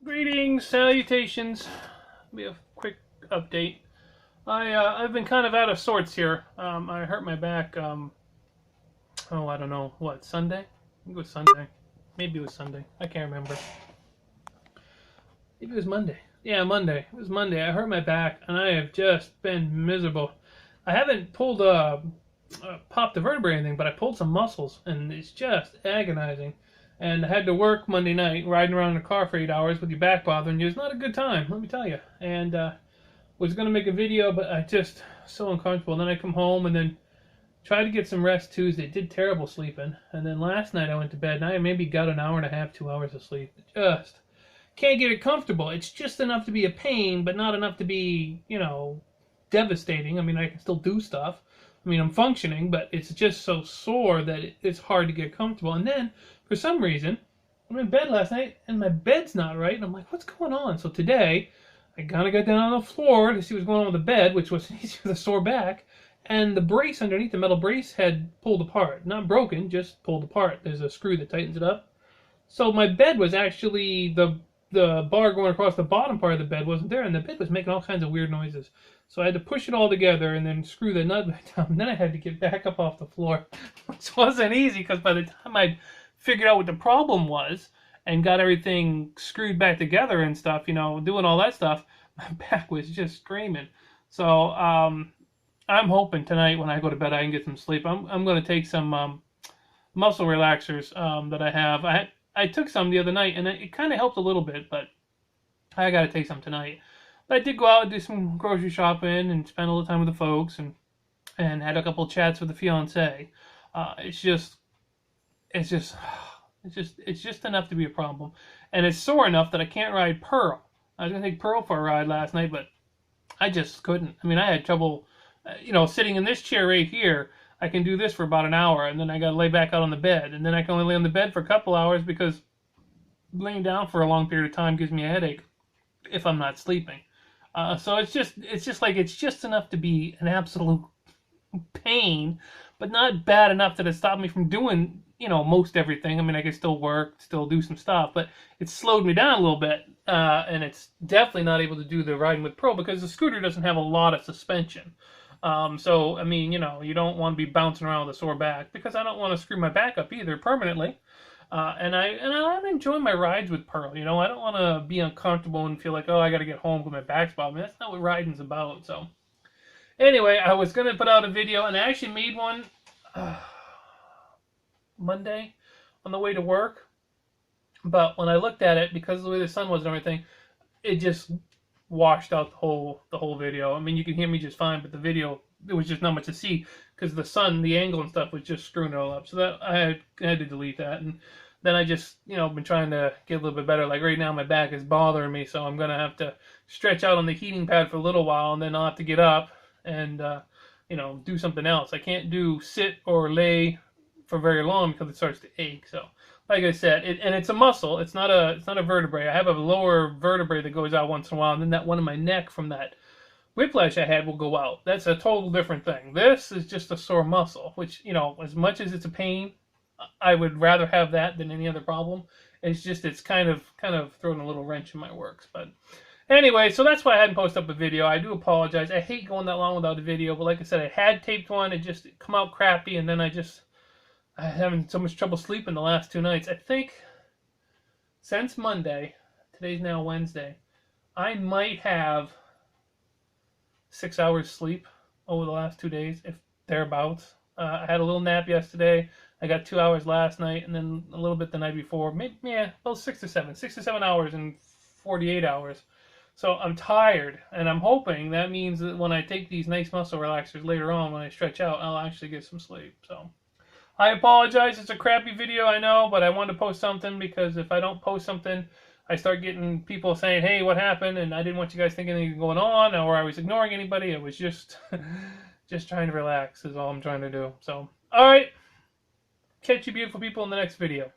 Greetings, salutations. Be a quick update. I've been kind of out of sorts here. I hurt my back. I don't know what, Sunday. I think it was Sunday. Maybe it was Sunday. I can't remember. Maybe it was Monday. Yeah, Monday. It was Monday. I hurt my back, and I have just been miserable. I haven't popped a vertebrae or anything, but I pulled some muscles, and it's just agonizing. And I had to work Monday night, riding around in the car for 8 hours with your back bothering you. It's not a good time, let me tell you. And was going to make a video, but I just so uncomfortable. And then I come home and then tried to get some rest Tuesday. Did terrible sleeping. And then last night I went to bed, and I maybe got an hour and a half, 2 hours of sleep. Just can't get it comfortable. It's just enough to be a pain, but not enough to be, devastating. I mean, I can still do stuff. I mean, I'm functioning, but it's just so sore that it's hard to get comfortable. And then, for some reason, I'm in bed last night, and my bed's not right, and I'm like, what's going on? So today, I kind of got down on the floor to see what's going on with the bed, which was easier with a sore back, and the brace underneath, the metal brace, had pulled apart. Not broken, just pulled apart. There's a screw that tightens it up. So my bed was actually, the bar going across the bottom part of the bed wasn't there, and the bed was making all kinds of weird noises. So I had to push it all together and then screw the nut back down. And then I had to get back up off the floor, which wasn't easy because by the time I'd figured out what the problem was and got everything screwed back together and stuff, doing all that stuff, my back was just screaming. So I'm hoping tonight when I go to bed I can get some sleep. I'm going to take some muscle relaxers that I have. I took some the other night and it kind of helped a little bit, but I got to take some tonight. But I did go out and do some grocery shopping and spend a little time with the folks and had a couple of chats with the fiance. It's just enough to be a problem, and it's sore enough that I can't ride Pearl. I was gonna take Pearl for a ride last night, but I just couldn't. I mean, I had trouble, sitting in this chair right here. I can do this for about an hour, and then I gotta lay back out on the bed, and then I can only lay on the bed for a couple hours because laying down for a long period of time gives me a headache if I'm not sleeping. So it's just enough to be an absolute pain, but not bad enough that it stopped me from doing, most everything. I mean, I can still work, still do some stuff, but it slowed me down a little bit, and it's definitely not able to do the riding with Pro because the scooter doesn't have a lot of suspension. So, I mean, you don't want to be bouncing around with a sore back because I don't want to screw my back up either permanently. And I enjoy my rides with Pearl. I don't want to be uncomfortable and feel like, oh, I got to get home because my back's bothering me. That's not what riding's about. So, anyway, I was gonna put out a video, and I actually made one Monday on the way to work. But when I looked at it, because of the way the sun was and everything, it just washed out the whole video. I mean, you can hear me just fine, but the video, there was just not much to see because the sun, the angle and stuff was just screwing it all up. So that I had to delete that, and then I just been trying to get a little bit better. Like right now, my back is bothering me, so I'm gonna have to stretch out on the heating pad for a little while, and then I'll have to get up and do something else. I can't do sit or lay for very long because it starts to ache. So like I said, it's a muscle. It's not a vertebrae. I have a lower vertebrae that goes out once in a while, and then that one in my neck from that whiplash I had will go out. That's a total different thing. This is just a sore muscle, which, as much as it's a pain, I would rather have that than any other problem. It's kind of throwing a little wrench in my works. But anyway, so that's why I hadn't posted up a video. I do apologize. I hate going that long without a video, but like I said, I had taped one. It just come out crappy, and then I'm having so much trouble sleeping the last 2 nights. I think since Monday, today's now Wednesday, I might have 6 hours sleep over the last 2 days, if thereabouts. I had a little nap yesterday. I got 2 hours last night, and then a little bit the night before. Maybe, about 6 to 7 hours in 48 hours. So I'm tired, and I'm hoping that means that when I take these nice muscle relaxers later on, when I stretch out, I'll actually get some sleep. So I apologize. It's a crappy video, I know, but I wanted to post something because if I don't post something, I start getting people saying, hey, what happened? And I didn't want you guys thinking anything going on or I was ignoring anybody. It was just trying to relax is all I'm trying to do. So, all right. Catch you beautiful people in the next video.